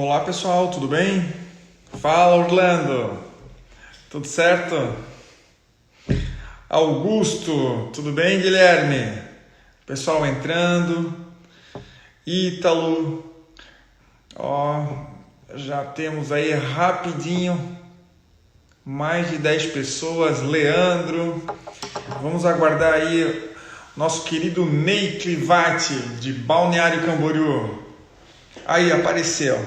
Olá pessoal, tudo bem? Fala Orlando, tudo certo? Augusto, tudo bem Guilherme? Pessoal entrando, Ítalo, ó, já temos aí rapidinho mais de 10 pessoas, Leandro, vamos aguardar aí nosso querido Ney Clivati de Balneário Camboriú. Aí apareceu.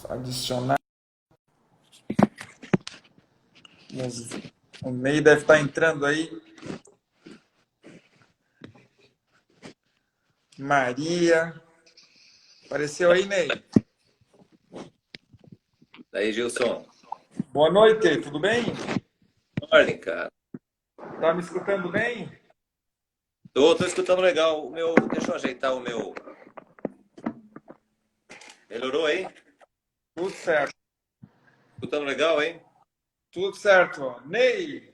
Vamos adicionar. O Ney deve estar entrando aí. Maria. Apareceu aí, Ney. Daí, Gilson. Boa noite, tudo bem? Ordem, cara. Tá me escutando bem? Tô escutando legal. Deixa eu ajeitar o meu. Melhorou aí? Tudo certo, Escutando legal, hein? tudo certo. Ney,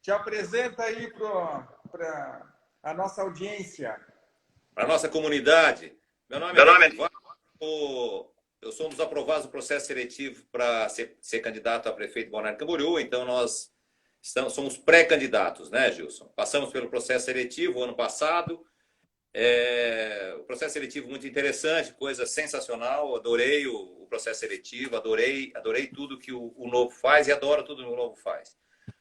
te apresenta aí para a nossa audiência. Para nossa comunidade. Meu nome é Meu Ney nome é... Clivaco. Eu sou um dos aprovados do processo seletivo para ser candidato a prefeito de Balneário Camboriú. Então, somos pré-candidatos, né, Gilson? Passamos pelo processo seletivo ano passado. O processo seletivo muito interessante, coisa sensacional. Adorei o processo seletivo, adorei tudo que o Novo faz e adoro tudo que o Novo faz.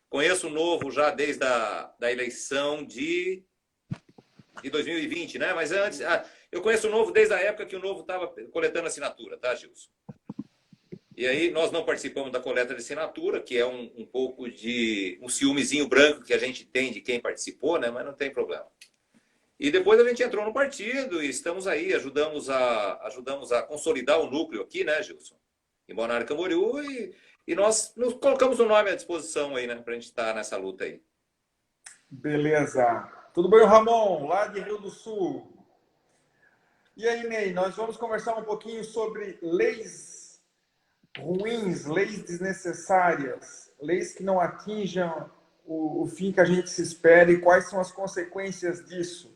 Conheço o Novo já desde da eleição de 2020, né? Mas antes, eu conheço o Novo desde a época que o Novo estava coletando assinatura, tá, Gilson? E aí nós não participamos da coleta de assinatura, que é um pouco de um ciúmezinho branco que a gente tem de quem participou, né? Mas não tem problema. E depois a gente entrou no partido e estamos aí, ajudamos a consolidar o núcleo aqui, né, Gilson? Em Balneário Camboriú e nós nos colocamos o nome à disposição aí, né, para a gente estar nessa luta aí. Beleza. Tudo bem, Ramon, lá de Rio do Sul. E aí, Ney, nós vamos conversar um pouquinho sobre leis ruins, leis desnecessárias, leis que não atinjam o fim que a gente se espera e quais são as consequências disso.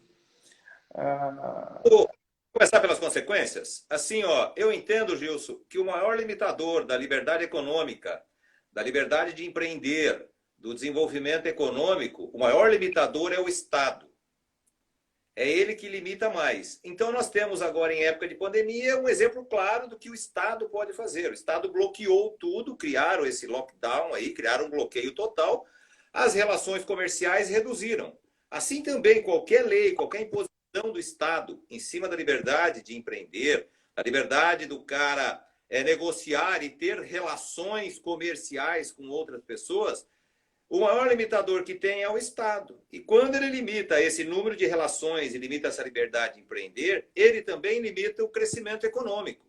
Vou começar pelas consequências. Assim, ó, eu entendo, Gilson, que o maior limitador da liberdade econômica, da liberdade de empreender, do desenvolvimento econômico, o maior limitador é o Estado. É ele que limita mais. Então, nós temos agora, em época de pandemia, um exemplo claro do que o Estado pode fazer. O Estado bloqueou tudo, criaram esse lockdown aí, criaram um bloqueio total. As relações comerciais reduziram. Assim também, qualquer lei, qualquer imposição do Estado em cima da liberdade de empreender, da liberdade do cara negociar e ter relações comerciais com outras pessoas, o maior limitador que tem é o Estado. E quando ele limita esse número de relações e limita essa liberdade de empreender, ele também limita o crescimento econômico.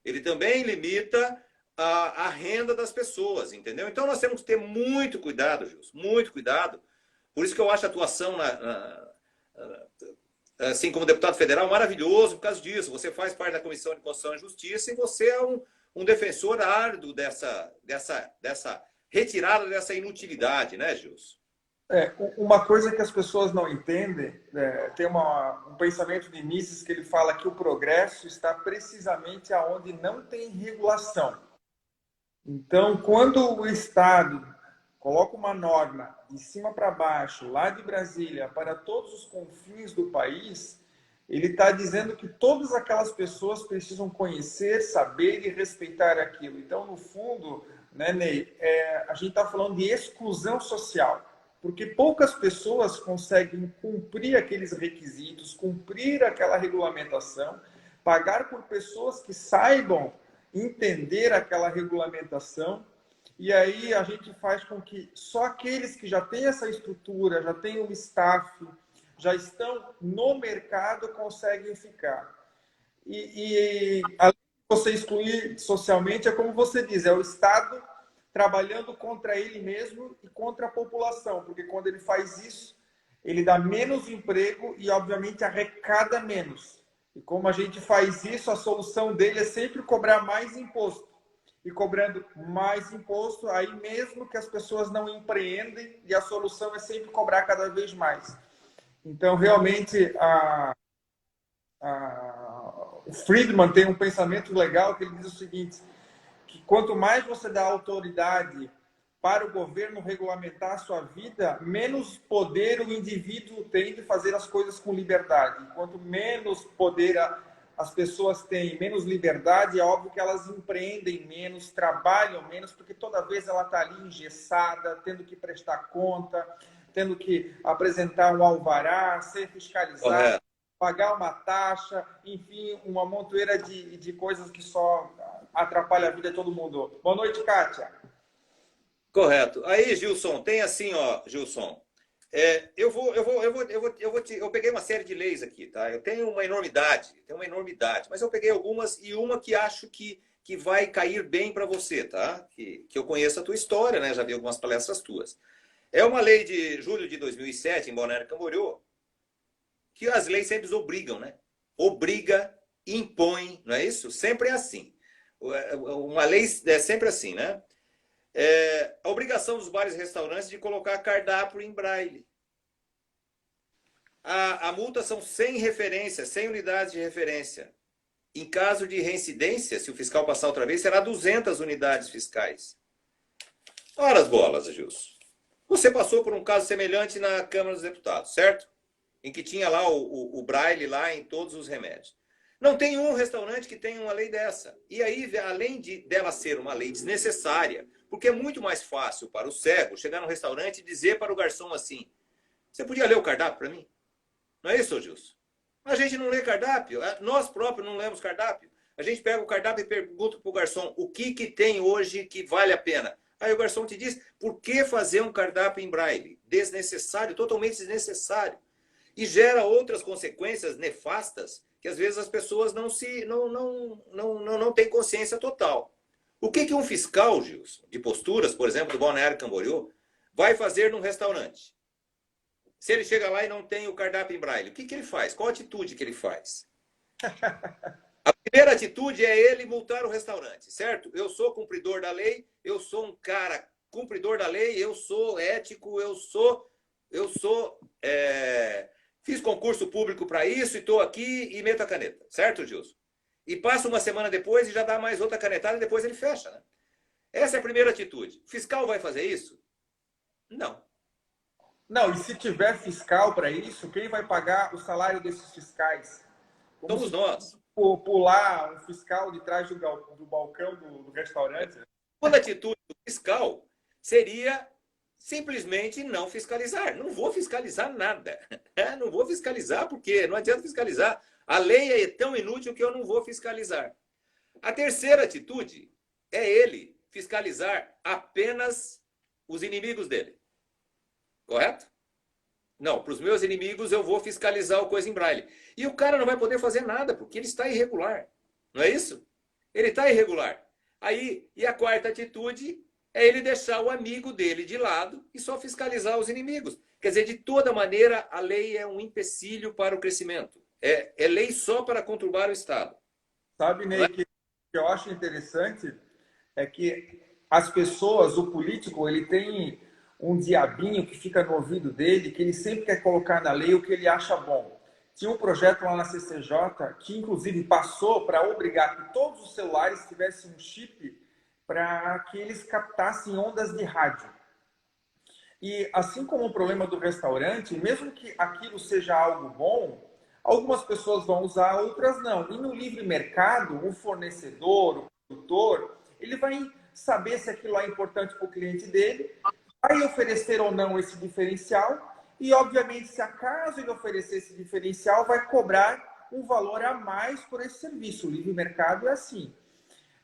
Ele também limita a renda das pessoas, entendeu? Então nós temos que ter muito cuidado, Gilson, muito cuidado. Por isso que eu acho a atuação, assim como deputado federal, maravilhoso por causa disso. Você faz parte da Comissão de Constituição e Justiça e você é um defensor árduo dessa retirada dessa inutilidade, né, Gilson? Uma coisa que as pessoas não entendem, tem um pensamento de Mises que ele fala que o progresso está precisamente aonde não tem regulação. Então, quando o Estado coloca uma norma de cima para baixo, lá de Brasília, para todos os confins do país, ele está dizendo que todas aquelas pessoas precisam conhecer, saber e respeitar aquilo. Então, no fundo, né, Ney, a gente está falando de exclusão social, porque poucas pessoas conseguem cumprir aqueles requisitos, cumprir aquela regulamentação, pagar por pessoas que saibam entender aquela regulamentação, e aí a gente faz com que só aqueles que já têm essa estrutura, já têm o staff, já estão no mercado, conseguem ficar. Além de você excluir socialmente, é como você diz, é o Estado trabalhando contra ele mesmo e contra a população, porque quando ele faz isso, ele dá menos emprego e, obviamente, arrecada menos. E como a gente faz isso, a solução dele é sempre cobrar mais imposto. E cobrando mais imposto, aí mesmo que as pessoas não empreendem, e a solução é sempre cobrar cada vez mais. Então, realmente, o Friedman tem um pensamento legal que ele diz o seguinte, que quanto mais você dá autoridade para o governo regulamentar a sua vida, menos poder o indivíduo tem de fazer as coisas com liberdade. Quanto menos poder as pessoas têm, menos liberdade, é óbvio que elas empreendem menos, trabalham menos, porque toda vez ela está ali engessada, tendo que prestar conta, tendo que apresentar um alvará, ser fiscalizada, Correto. pagar uma taxa, enfim, uma montoeira de coisas que só atrapalha a vida de todo mundo. Boa noite, Kátia. Correto. Aí, Gilson, tem assim, ó, Gilson. Eu peguei uma série de leis aqui, tá? Eu tenho uma enormidade, mas eu peguei algumas e uma que acho que vai cair bem para você, tá? Que eu conheço a tua história, né? Já vi algumas palestras tuas. É uma lei de julho de 2007, em Balneário Camboriú, que as leis sempre obrigam, né? Obriga, impõe, não é isso? Sempre é assim. Uma lei é sempre assim, né? A obrigação dos bares e restaurantes de colocar cardápio em braille. A multa são 100 referências, 100 unidades de referência. Em caso de reincidência, se o fiscal passar outra vez, será 200 unidades fiscais. Ora as bolas, Gilson. Você passou por um caso semelhante na Câmara dos Deputados, certo? Em que tinha lá o braille lá em todos os remédios. Não tem um restaurante que tenha uma lei dessa. E aí, além dela ser uma lei desnecessária, porque é muito mais fácil para o cego chegar no restaurante e dizer para o garçom assim, você podia ler o cardápio para mim? Não é isso, Gilson? A gente não lê cardápio, nós próprios não lemos cardápio. A gente pega o cardápio e pergunta para o garçom o que tem hoje que vale a pena. Aí o garçom te diz, por que fazer um cardápio em braille? Desnecessário, totalmente desnecessário. E gera outras consequências nefastas que às vezes as pessoas não têm consciência total. O que um fiscal, Gilson, de posturas, por exemplo, do Balneário Camboriú, vai fazer num restaurante? Se ele chega lá e não tem o cardápio em braille, o que ele faz? Qual a atitude que ele faz? A primeira atitude é ele multar o restaurante, certo? Eu sou cumpridor da lei, eu sou um cara cumpridor da lei, eu sou ético, fiz concurso público para isso e estou aqui e meto a caneta, certo, Gilson? E passa uma semana depois e já dá mais outra canetada e depois ele fecha, né? Essa é a primeira atitude. O fiscal vai fazer isso? Não. Não, e se tiver fiscal para isso, quem vai pagar o salário desses fiscais? Como somos nós. Pular um fiscal de trás do balcão do restaurante? Quando a atitude do fiscal seria simplesmente não fiscalizar. Não vou fiscalizar nada. Não vou fiscalizar porque não adianta fiscalizar. A lei é tão inútil que eu não vou fiscalizar. A terceira atitude é ele fiscalizar apenas os inimigos dele. Correto? Não, para os meus inimigos eu vou fiscalizar o coisa em braille. E o cara não vai poder fazer nada, porque ele está irregular. Não é isso? Ele está irregular. Aí, e a quarta atitude é ele deixar o amigo dele de lado e só fiscalizar os inimigos. Quer dizer, de toda maneira, a lei é um empecilho para o crescimento. É lei só para conturbar o Estado. Sabe, Ney, que eu acho interessante é que as pessoas, o político, ele tem um diabinho que fica no ouvido dele, que ele sempre quer colocar na lei o que ele acha bom. Tinha um projeto lá na CCJ que, inclusive, passou para obrigar que todos os celulares tivessem um chip para que eles captassem ondas de rádio. E assim como o problema do restaurante, mesmo que aquilo seja algo bom, algumas pessoas vão usar, outras não. E no livre mercado, o fornecedor, o produtor, ele vai saber se aquilo é importante para o cliente dele, vai oferecer ou não esse diferencial e, obviamente, se acaso ele oferecer esse diferencial, vai cobrar um valor a mais por esse serviço. O livre mercado é assim.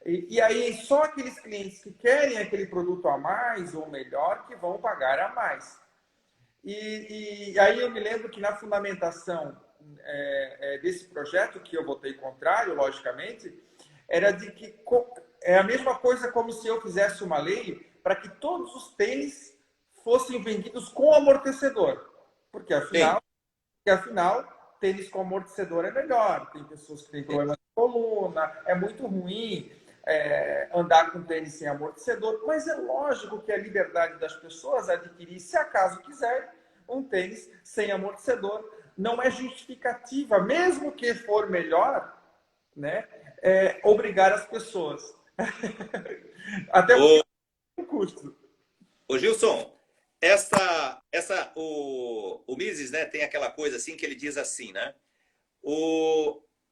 E aí, só aqueles clientes que querem aquele produto a mais ou melhor que vão pagar a mais. E aí eu me lembro que na fundamentação desse projeto, que eu votei contrário, logicamente, era de que é a mesma coisa como se eu fizesse uma lei para que todos os tênis fossem vendidos com amortecedor. Porque afinal, tênis com amortecedor é melhor. Tem pessoas que têm problema de coluna, é muito ruim andar com tênis sem amortecedor. Mas é lógico que a liberdade das pessoas adquirir, se acaso quiser, um tênis sem amortecedor. não é justificativa, mesmo que for melhor, né, obrigar as pessoas. Até porque Ô, tem um custo. ô Gilson, o Mises, né, tem aquela coisa assim que ele diz assim, né?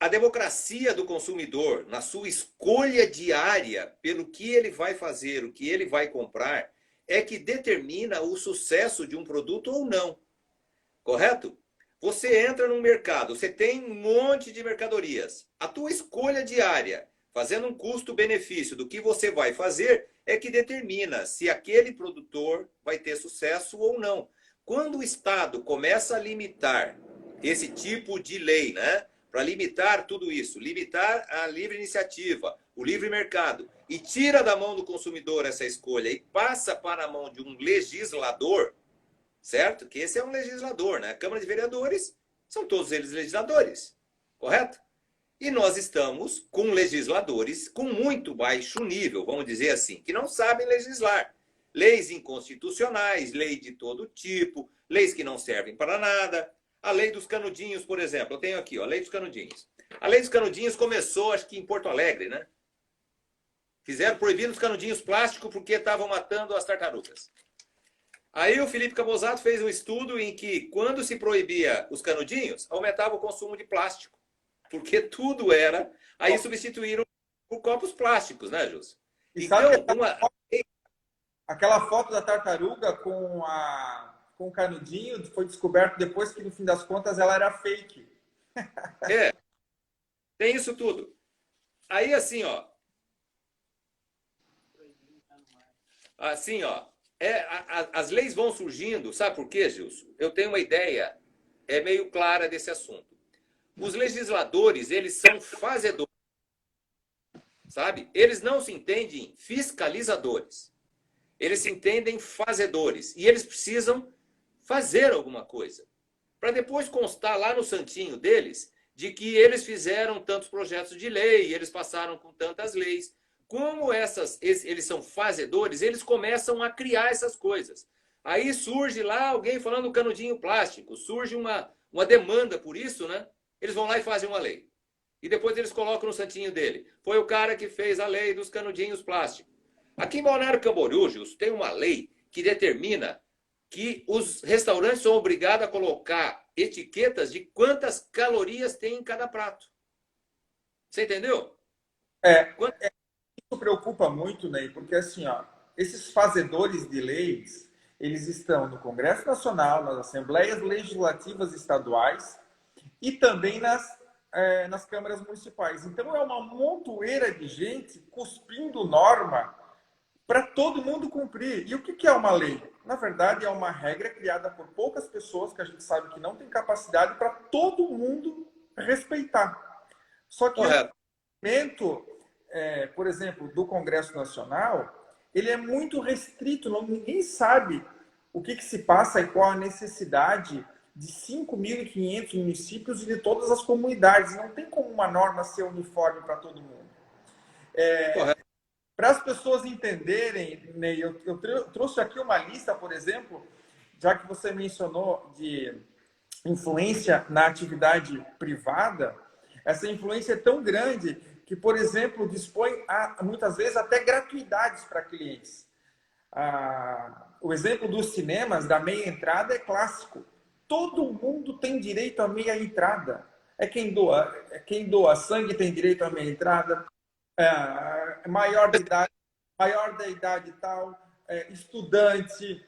A democracia do consumidor, na sua escolha diária pelo que ele vai fazer, o que ele vai comprar, é que determina o sucesso de um produto ou não. Correto? Você entra num mercado, você tem um monte de mercadorias. A tua escolha diária, fazendo um custo-benefício do que você vai fazer, é que determina se aquele produtor vai ter sucesso ou não. Quando o Estado começa a limitar esse tipo de lei, né? Para limitar tudo isso, limitar a livre iniciativa, o livre mercado, e tira da mão do consumidor essa escolha e passa para a mão de um legislador, certo? Que esse é um legislador, né? A Câmara de Vereadores são todos eles legisladores, correto? E nós estamos com legisladores com muito baixo nível, vamos dizer assim, que não sabem legislar. Leis inconstitucionais, lei de todo tipo, leis que não servem para nada. A lei dos canudinhos, por exemplo, eu tenho aqui, ó, a lei dos canudinhos. A lei dos canudinhos começou, acho que em Porto Alegre, né? Fizeram proibindo os canudinhos plásticos porque estavam matando as tartarugas. Aí o Felipe Cabozato fez um estudo em que, quando se proibia os canudinhos, aumentava o consumo de plástico. Porque tudo era... Aí substituíram por copos plásticos, né, Jus? E sabe Então, aquela foto da tartaruga com o canudinho foi descoberto depois que, no fim das contas, ela era fake. tem isso tudo. Aí, assim, ó. Assim, ó. As leis vão surgindo, sabe por quê, Gilson? Eu tenho uma ideia meio clara desse assunto. Os legisladores, eles são fazedores, sabe? Eles não se entendem fiscalizadores. Eles se entendem fazedores. E eles precisam fazer alguma coisa. Para depois constar lá no santinho deles de que eles fizeram tantos projetos de lei, eles passaram com tantas leis. Como eles são fazedores, eles começam a criar essas coisas. Aí surge lá alguém falando do canudinho plástico, surge uma demanda por isso, né? Eles vão lá e fazem uma lei. E depois eles colocam no santinho dele. Foi o cara que fez a lei dos canudinhos plásticos. Aqui em Balneário Camboriú, Gilson, tem uma lei que determina que os restaurantes são obrigados a colocar etiquetas de quantas calorias tem em cada prato. Você entendeu? Isso preocupa muito, Ney, porque assim, ó, esses fazedores de leis, eles estão no Congresso Nacional, nas Assembleias Legislativas Estaduais e também nas câmaras municipais. Então é uma montoeira de gente cuspindo norma para todo mundo cumprir. E o que é uma lei? Na verdade, é uma regra criada por poucas pessoas que a gente sabe que não tem capacidade para todo mundo respeitar. Só que Correto. o movimento, por exemplo, do Congresso Nacional, ele é muito restrito. Ninguém sabe o que se passa e qual a necessidade de 5.500 municípios e de todas as comunidades. Não tem como uma norma ser uniforme para todo mundo. Correto. Para as pessoas entenderem, Ney, eu trouxe aqui uma lista, por exemplo, já que você mencionou de influência na atividade privada, essa influência é tão grande que, por exemplo, dispõe muitas vezes até gratuidades para clientes. O exemplo dos cinemas, da meia entrada, é clássico. Todo mundo tem direito à meia entrada. Quem doa sangue tem direito à meia entrada. Maior da idade e tal, estudante,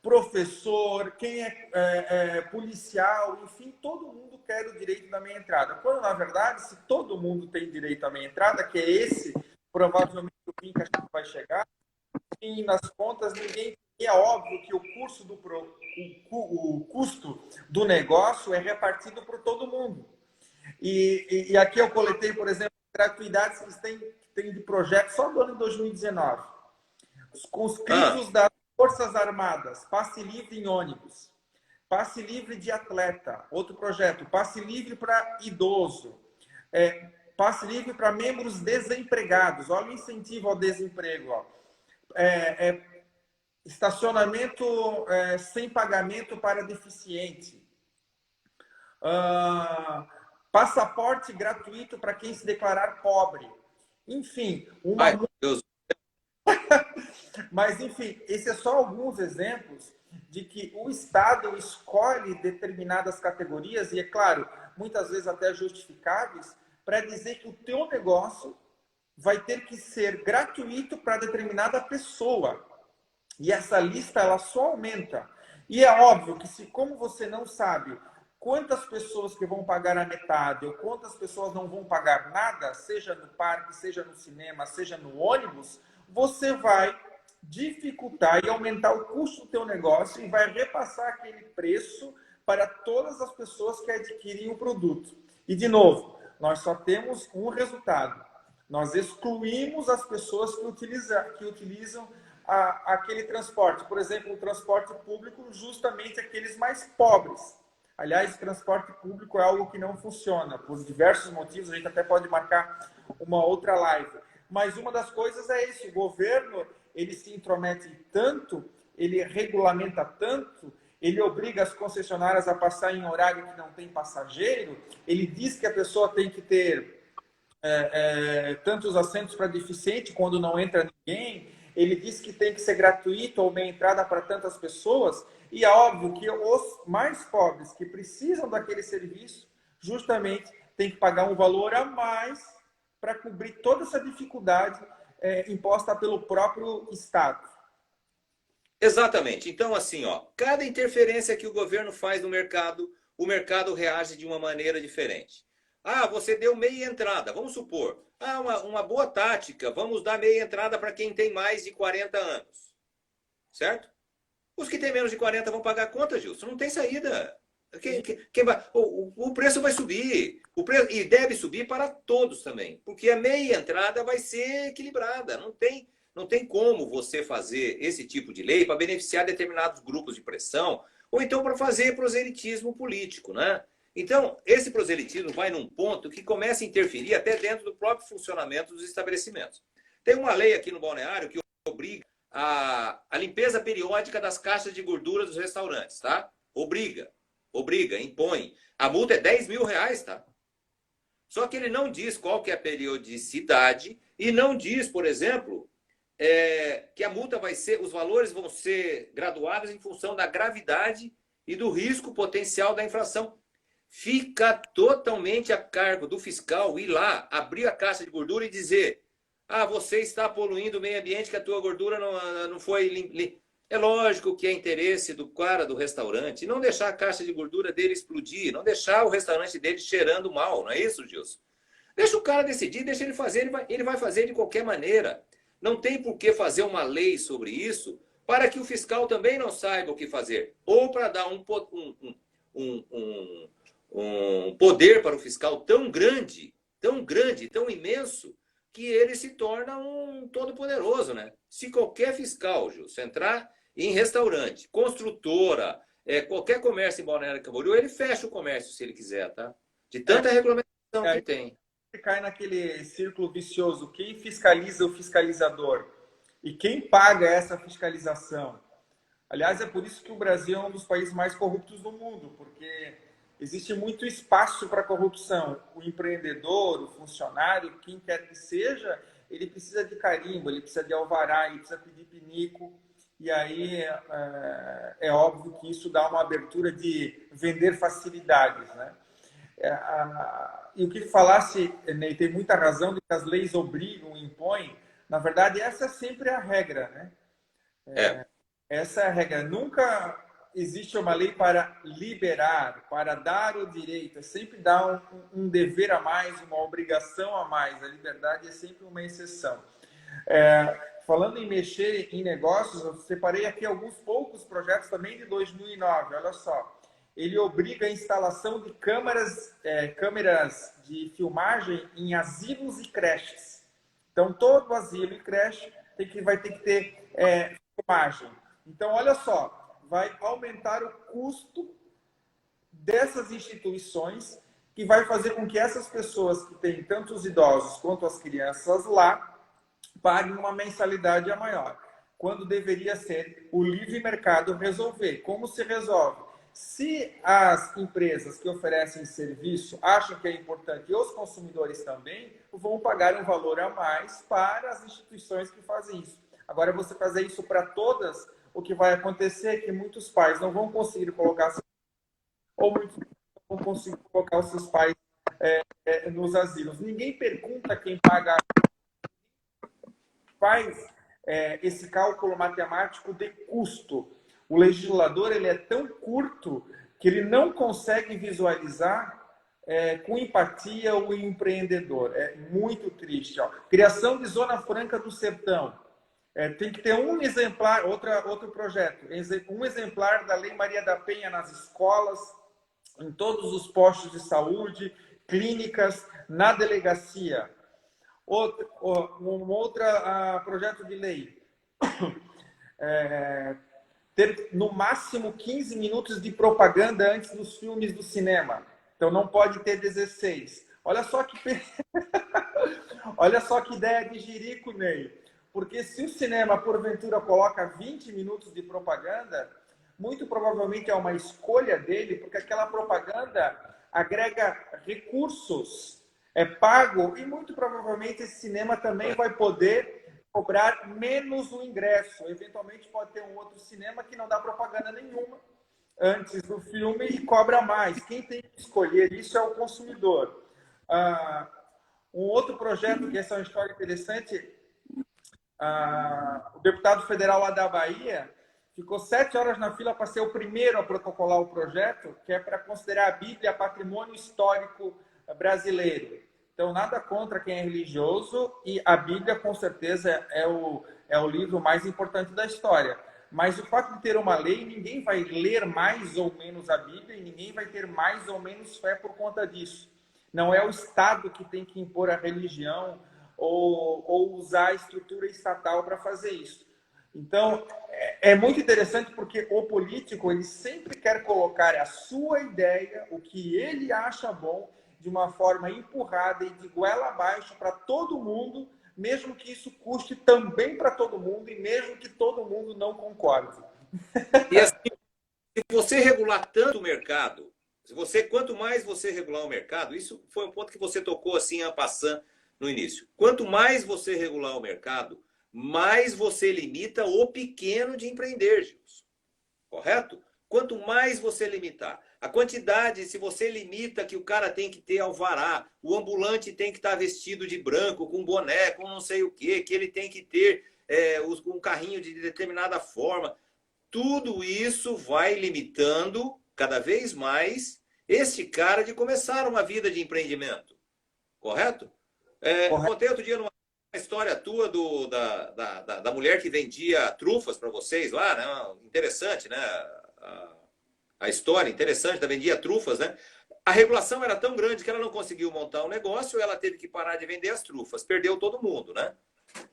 professor, quem é policial, enfim, todo mundo quer o direito da meia entrada. Quando, na verdade, se todo mundo tem direito à meia entrada, que é esse, provavelmente, o fim que a gente vai chegar, e nas contas, é óbvio que o custo do negócio é repartido por todo mundo. E aqui eu coletei, por exemplo, gratuidades que tem de projeto só do ano de 2019. Os conscritos das Forças Armadas, passe livre em ônibus, passe livre de atleta, outro projeto, passe livre para idoso, passe livre para membros desempregados, olha o incentivo ao desemprego, ó. Estacionamento sem pagamento para deficiente, passaporte gratuito para quem se declarar pobre. Enfim, Ai, Deus. mas enfim, esses são só alguns exemplos de que o Estado escolhe determinadas categorias, e é claro, muitas vezes até justificáveis, para dizer que o teu negócio vai ter que ser gratuito para determinada pessoa. E essa lista ela só aumenta. E é óbvio que se, como você não sabe quantas pessoas que vão pagar a metade ou quantas pessoas não vão pagar nada, seja no parque, seja no cinema, seja no ônibus, você vai dificultar e aumentar o custo do teu negócio e vai repassar aquele preço para todas as pessoas que adquirem o produto. E, de novo, nós só temos um resultado. Nós excluímos as pessoas que utilizam aquele transporte. Por exemplo, o transporte público, justamente aqueles mais pobres. Aliás, transporte público é algo que não funciona, por diversos motivos, a gente até pode marcar uma outra live. Mas uma das coisas é isso, o governo, ele se intromete tanto, ele regulamenta tanto, ele obriga as concessionárias a passar em horário que não tem passageiro, ele diz que a pessoa tem que ter tantos assentos para deficiente quando não entra ninguém, ele diz que tem que ser gratuito ou meia entrada para tantas pessoas, e é óbvio que os mais pobres que precisam daquele serviço, justamente tem que pagar um valor a mais para cobrir toda essa dificuldade imposta pelo próprio Estado. Exatamente. Então, assim, ó, cada interferência que o governo faz no mercado, o mercado reage de uma maneira diferente. Ah, você deu meia entrada, vamos supor. Ah, uma boa tática, vamos dar meia entrada para quem tem mais de 40 anos. Certo? Os que têm menos de 40 vão pagar a conta, Gilson. Não tem saída. Quem vai, o preço vai subir. E deve subir para todos também. Porque a meia entrada vai ser equilibrada. Não tem como você fazer esse tipo de lei para beneficiar determinados grupos de pressão ou então para fazer proselitismo político, né? Então, esse proselitismo vai num ponto que começa a interferir até dentro do próprio funcionamento dos estabelecimentos. Tem uma lei aqui no Balneário que obriga a limpeza periódica das caixas de gordura dos restaurantes, tá? Obriga, impõe. A multa é 10 mil reais, tá? Só que ele não diz qual que é a periodicidade e não diz, por exemplo, que a multa vai ser, os valores vão ser graduados em função da gravidade e do risco potencial da infração. Fica totalmente a cargo do fiscal ir lá, abrir a caixa de gordura e dizer: ah, você está poluindo o meio ambiente, que a tua gordura não foi limpa. É lógico que é interesse do cara do restaurante não deixar a caixa de gordura dele explodir, não deixar o restaurante dele cheirando mal, não é isso, Gilson? Deixa o cara decidir, deixa ele fazer, ele vai fazer de qualquer maneira. Não tem por que fazer uma lei sobre isso para que o fiscal também não saiba o que fazer. Ou para dar um poder para o fiscal tão grande, tão imenso, que ele se torna um todo-poderoso, né? Se qualquer fiscal, Gilson, entrar em restaurante, construtora, qualquer comércio em Balneário Camboriú, ele fecha o comércio se ele quiser, tá? De tanta regulamentação que tem. Cai naquele círculo vicioso. Quem fiscaliza o fiscalizador? E quem paga essa fiscalização? Aliás, é por isso que o Brasil é um dos países mais corruptos do mundo, porque existe muito espaço para corrupção. O empreendedor, o funcionário, quem quer que seja, ele precisa de carimbo, ele precisa de alvará, ele precisa pedir pinico. E aí é óbvio que isso dá uma abertura de vender facilidades, né? E o que falasse, Ney, tem muita razão de que as leis obrigam, impõem. Na verdade, essa é sempre a regra, né? Essa é a regra. Nunca existe uma lei para liberar, para dar o direito. É sempre dar um dever a mais, uma obrigação a mais. A liberdade é sempre uma exceção. Falando em mexer em negócios, eu separei aqui alguns poucos projetos também de 2009. Olha só. Ele obriga a instalação de câmeras de filmagem em asilos e creches. Então, todo asilo e creche vai ter que ter filmagem. Então, olha só, vai aumentar o custo dessas instituições, que vai fazer com que essas pessoas que têm tanto os idosos quanto as crianças lá paguem uma mensalidade a maior, quando deveria ser o livre mercado resolver. Como se resolve? Se as empresas que oferecem serviço acham que é importante e os consumidores também, vão pagar um valor a mais para as instituições que fazem isso. Agora, você fazer isso para todas, o que vai acontecer é que muitos pais não vão conseguir colocar, ou muitos não vão conseguir colocar os seus pais nos asilos. Ninguém pergunta quem paga, faz esse cálculo matemático de custo. O legislador ele é tão curto que ele não consegue visualizar com empatia o empreendedor. É muito triste. Ó. Criação de Zona Franca do Sertão. Tem que ter um exemplar, outro projeto, um exemplar da Lei Maria da Penha nas escolas, em todos os postos de saúde, clínicas, na delegacia. Outro projeto de lei. Ter no máximo 15 minutos de propaganda antes dos filmes do cinema. Então não pode ter 16. Olha só que olha só que ideia de jirico, Ney. Porque se o cinema, porventura, coloca 20 minutos de propaganda, muito provavelmente é uma escolha dele, porque aquela propaganda agrega recursos, é pago, e muito provavelmente esse cinema também vai poder cobrar menos o ingresso. Eventualmente pode ter um outro cinema que não dá propaganda nenhuma antes do filme e cobra mais. Quem tem que escolher isso é o consumidor. Um outro projeto, que essa é uma história interessante, o deputado federal lá da Bahia ficou 7 horas na fila para ser o primeiro a protocolar o projeto, que é para considerar a Bíblia patrimônio histórico brasileiro. Então, nada contra quem é religioso, e a Bíblia, com certeza, é o livro mais importante da história. Mas o fato de ter uma lei, ninguém vai ler mais ou menos a Bíblia e ninguém vai ter mais ou menos fé por conta disso. Não é o Estado que tem que impor a religião ou usar a estrutura estatal para fazer isso. Então, é muito interessante porque o político ele sempre quer colocar a sua ideia, o que ele acha bom, de uma forma empurrada e de goela abaixo para todo mundo, mesmo que isso custe também para todo mundo e mesmo que todo mundo não concorde. E assim, se você regular tanto o mercado, quanto mais você regular o mercado, isso foi um ponto que você tocou assim en passant no início. Quanto mais você regular o mercado, mais você limita o pequeno de empreender, Gilson. Correto? Quanto mais você limitar. A quantidade, se você limita que o cara tem que ter alvará, o ambulante tem que estar vestido de branco, com boné, com não sei o quê, que ele tem que ter um carrinho de determinada forma. Tudo isso vai limitando cada vez mais este cara de começar uma vida de empreendimento. Correto? Contei outro dia numa história tua da mulher que vendia trufas para vocês lá, né? Interessante, né? A história interessante, da vendia trufas, né? A regulação era tão grande que ela não conseguiu montar um negócio, ela teve que parar de vender as trufas. Perdeu todo mundo, né?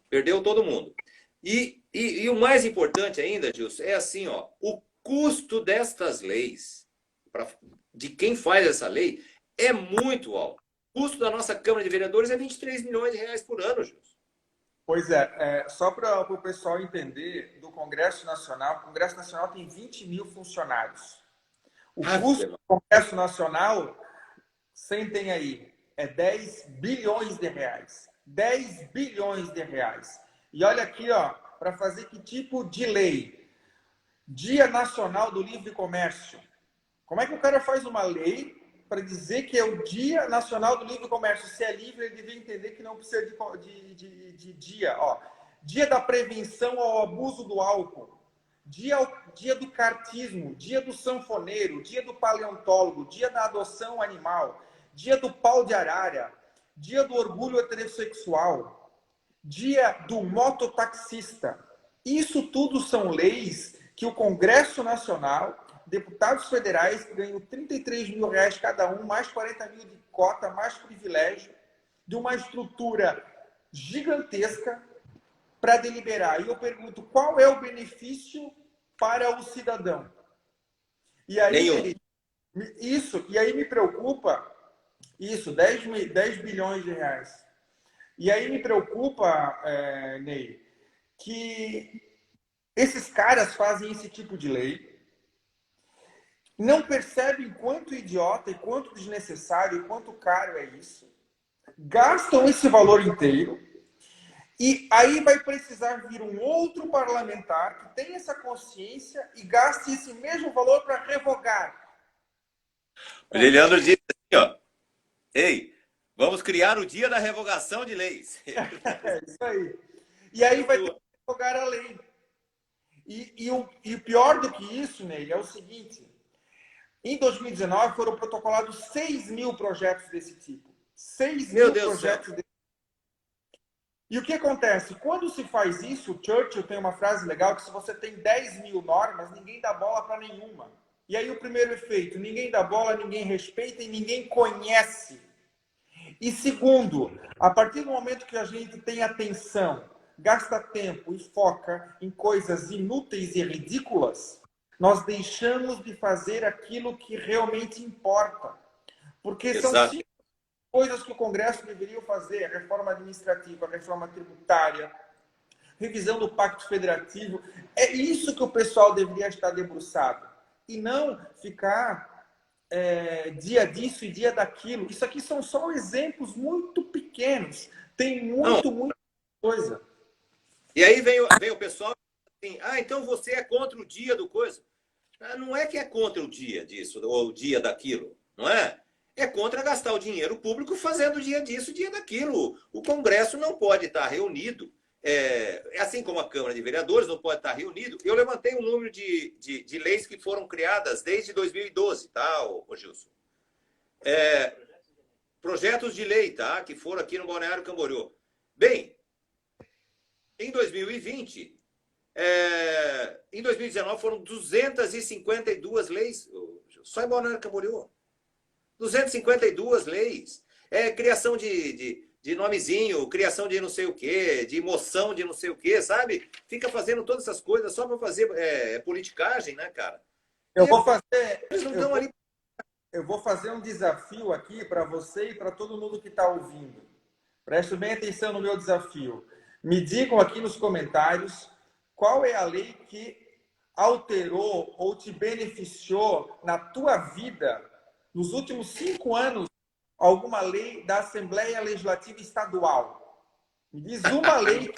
Perdeu todo mundo. E o mais importante ainda, Gilson, é assim, ó, o custo destas leis, de quem faz essa lei, é muito alto. O custo da nossa Câmara de Vereadores é 23 milhões de reais por ano, Gilson. Pois só para o pessoal entender, do Congresso Nacional, o Congresso Nacional tem 20 mil funcionários. O custo do Congresso Nacional, sentem aí, é 10 bilhões de reais. 10 bilhões de reais. E olha aqui, ó, para fazer que tipo de lei? Dia Nacional do Livre Comércio. Como é que o cara faz uma lei para dizer que é o Dia Nacional do Livre Comércio? Se é livre, ele devia entender que não precisa de dia. Ó. Dia da prevenção ao abuso do álcool. Dia do cartismo. Dia do sanfoneiro. Dia do paleontólogo. Dia da adoção animal. Dia do pau de arara. Dia do orgulho heterossexual. Dia do mototaxista. Isso tudo são leis que o Congresso Nacional, deputados federais que ganham 33 mil reais cada um, mais 40 mil de cota, mais privilégio, de uma estrutura gigantesca para deliberar. E eu pergunto, qual é o benefício para o cidadão? E aí, e aí me preocupa, 10 bilhões de reais. E aí me preocupa, Ney, que esses caras fazem esse tipo de lei, não percebem quanto idiota e quanto desnecessário e quanto caro é isso, gastam esse valor inteiro, e aí vai precisar vir um outro parlamentar que tenha essa consciência e gaste esse mesmo valor para revogar. O Leandro disse assim, ó, ei, vamos criar o dia da revogação de leis. É isso aí. E aí vai ter que revogar a lei. E o pior do que isso, Ney, é o seguinte: em 2019 foram protocolados 6.000 projetos desse tipo. 6 Meu mil Deus do céu. projetos desse tipo. E o que acontece? Quando se faz isso, o Churchill tem uma frase legal que se você tem 10.000 normas, ninguém dá bola para nenhuma. E aí o primeiro efeito, ninguém dá bola, ninguém respeita e ninguém conhece. E segundo, a partir do momento que a gente tem atenção, gasta tempo e foca em coisas inúteis e ridículas, nós deixamos de fazer aquilo que realmente importa. Porque são Exato. 5 coisas que o Congresso deveria fazer: a reforma administrativa, a reforma tributária, revisão do Pacto Federativo. É isso que o pessoal deveria estar debruçado. E não ficar dia disso e dia daquilo. Isso aqui são só exemplos muito pequenos. Tem Não. muita coisa. E aí vem o pessoal assim, então você é contra o dia do coisa. Não é que é contra o dia disso, ou o dia daquilo, não é? É contra gastar o dinheiro público fazendo o dia disso, o dia daquilo. O Congresso não pode estar reunido, assim como a Câmara de Vereadores não pode estar reunido. Eu levantei um número de leis que foram criadas desde 2012, tá, ô Gilson? Projetos de lei, tá? Que foram aqui no Balneário Camboriú. Bem, em 2020, em 2019 foram 252 leis, só em Balneário Camboriú. 252 leis. Criação de nomezinho, criação de não sei o quê, de moção de não sei o quê, sabe? Fica fazendo todas essas coisas só para fazer politicagem, né, cara? Eu vou fazer, Eles não estão ali. eu vou fazer um desafio aqui para você e para todo mundo que está ouvindo. Preste bem atenção no meu desafio. Me digam aqui nos comentários qual é a lei que alterou ou te beneficiou na tua vida nos últimos 5 anos, alguma lei da Assembleia Legislativa Estadual. Me diz uma lei que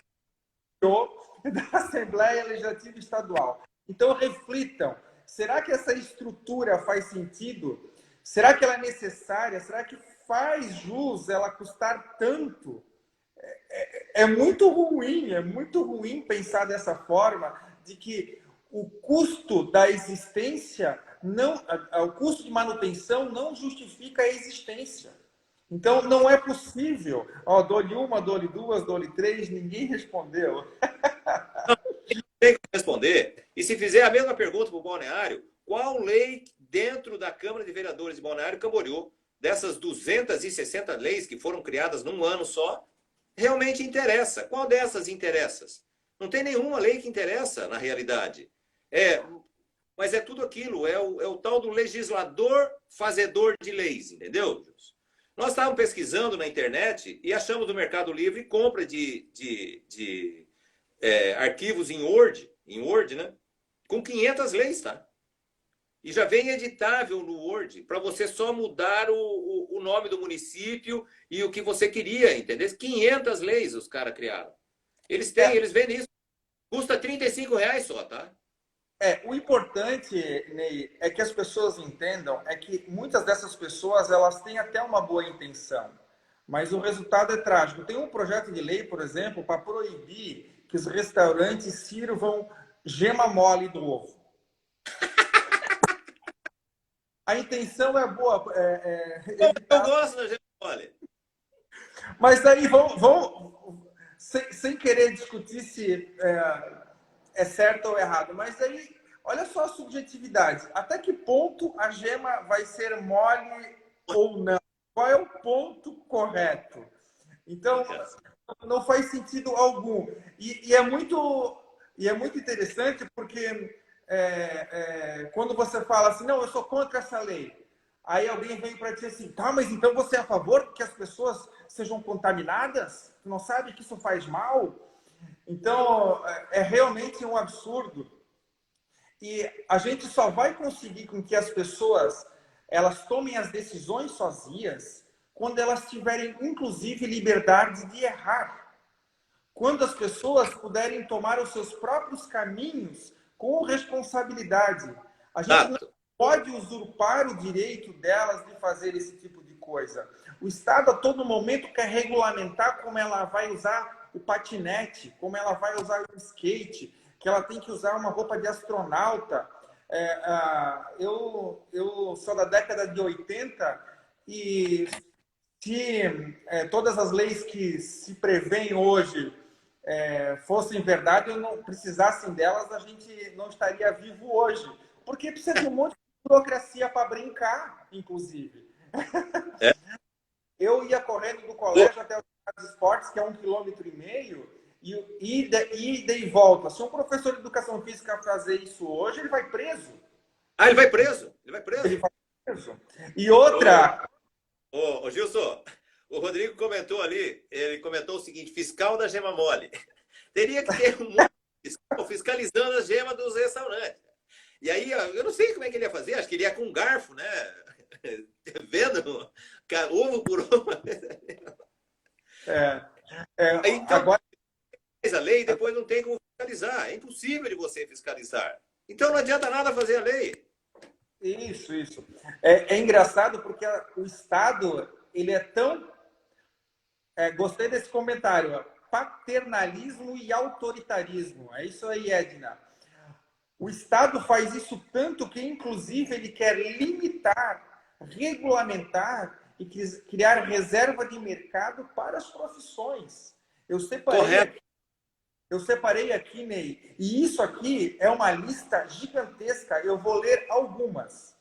alterou da Assembleia Legislativa Estadual. Então reflitam, será que essa estrutura faz sentido? Será que ela é necessária? Será que faz jus ela custar tanto? É muito ruim pensar dessa forma, de que o custo da existência, o custo de manutenção não justifica a existência. Então, não é possível. Dou-lhe uma, dou-lhe duas, dou-lhe três, ninguém respondeu. Tem que responder. E se fizer a mesma pergunta para o Balneário, qual lei dentro da Câmara de Vereadores de Balneário Camboriú, dessas 260 leis que foram criadas num ano só, realmente interessa? Qual dessas interessa? Não tem nenhuma lei que interessa, na realidade. Mas é tudo aquilo, é o tal do legislador fazedor de leis, entendeu? Nós estávamos pesquisando na internet e achamos no Mercado Livre compra de arquivos em Word, né? Com 500 leis, tá? E já vem editável no Word, para você só mudar o nome do município e o que você queria, entendeu? 500 leis os caras criaram. Eles vendem isso. Custa R$ 35 só, tá? O importante, Ney, é que as pessoas entendam, é que muitas dessas pessoas, elas têm até uma boa intenção, mas o resultado é trágico. Tem um projeto de lei, por exemplo, para proibir que os restaurantes sirvam gema mole do ovo. A intenção é boa. Eu gosto da gema mole. Mas aí vão sem querer discutir se é certo ou errado, mas aí, olha só a subjetividade. Até que ponto a gema vai ser mole ou não? Qual é o ponto correto? Então, não faz sentido algum. E é muito interessante porque quando você fala assim, não, eu sou contra essa lei. Aí alguém vem para dizer assim, tá, mas então você é a favor que as pessoas sejam contaminadas? Tu não sabe que isso faz mal? Então, é realmente um absurdo. E a gente só vai conseguir com que as pessoas elas tomem as decisões sozinhas quando elas tiverem, inclusive, liberdade de errar. Quando as pessoas puderem tomar os seus próprios caminhos com responsabilidade. A gente não pode usurpar o direito delas de fazer esse tipo de coisa. O Estado, a todo momento, quer regulamentar como ela vai usar o patinete, como ela vai usar o skate, que ela tem que usar uma roupa de astronauta. Eu sou da década de 80 e se todas as leis que se prevêem hoje fossem verdade, ou não precisassem delas, a gente não estaria vivo hoje. Porque precisa de um monte de burocracia para brincar, inclusive. É. Eu ia correndo do colégio até os esportes, que é 1,5 km, e ida e volta. Se um professor de educação física fazer isso hoje, ele vai preso. Ah, ele vai preso? Ele vai preso? Ele vai preso. E outra... Ô, Gilson, o Rodrigo comentou ali, ele comentou o seguinte, fiscal da gema mole. Teria que ter um monte de fiscal fiscalizando as gemas dos restaurantes. E aí, eu não sei como é que ele ia fazer, acho que ele ia com um garfo, né? Vendo ovo por ovo. Então, agora... faz a lei e depois não tem como fiscalizar. É impossível de você fiscalizar. Então não adianta nada fazer a lei. Isso. É engraçado porque o Estado, ele é tão... gostei desse comentário. Paternalismo e autoritarismo. É isso aí, Edna. O Estado faz isso tanto que, inclusive, ele quer limitar, regulamentar e criar reserva de mercado para as profissões. Eu separei aqui, Ney, e isso aqui é uma lista gigantesca. Eu vou ler algumas.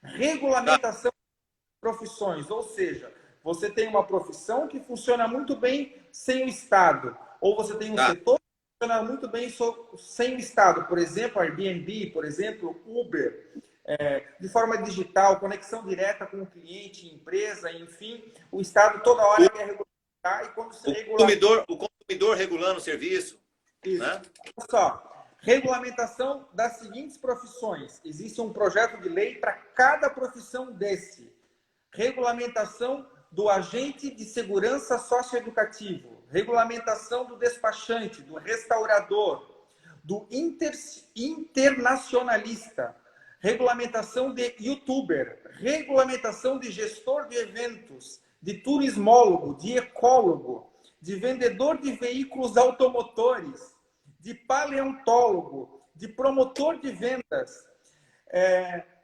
Regulamentação de profissões, ou seja, você tem uma profissão que funciona muito bem sem o Estado, ou você tem um setor que funciona muito bem sem o Estado, por exemplo, Airbnb, por exemplo, Uber, de forma digital, conexão direta com o cliente, empresa, enfim, o Estado toda hora quer regulamentar e quando se o consumidor regulando o serviço. Isso. Né? Olha só, regulamentação das seguintes profissões. Existe um projeto de lei para cada profissão desse. Regulamentação do agente de segurança socioeducativo, regulamentação do despachante, do restaurador, do internacionalista, regulamentação de youtuber, regulamentação de gestor de eventos, de turismólogo, de ecólogo, de vendedor de veículos automotores, de paleontólogo, de promotor de vendas,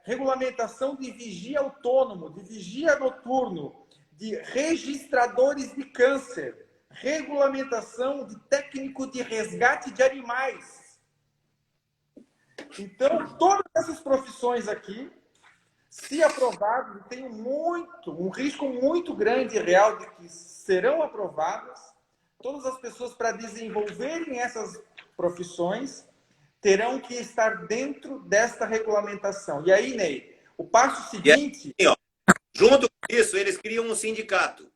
regulamentação de vigia autônomo, de vigia noturno, de registradores de câncer, regulamentação de técnico de resgate de animais. Então, todas essas profissões aqui, se aprovadas, tem um risco muito grande e real de que serão aprovadas. Todas as pessoas, para desenvolverem essas profissões, terão que estar dentro desta regulamentação. E aí, Ney, o passo seguinte... E aí, junto com isso, eles criam um sindicato.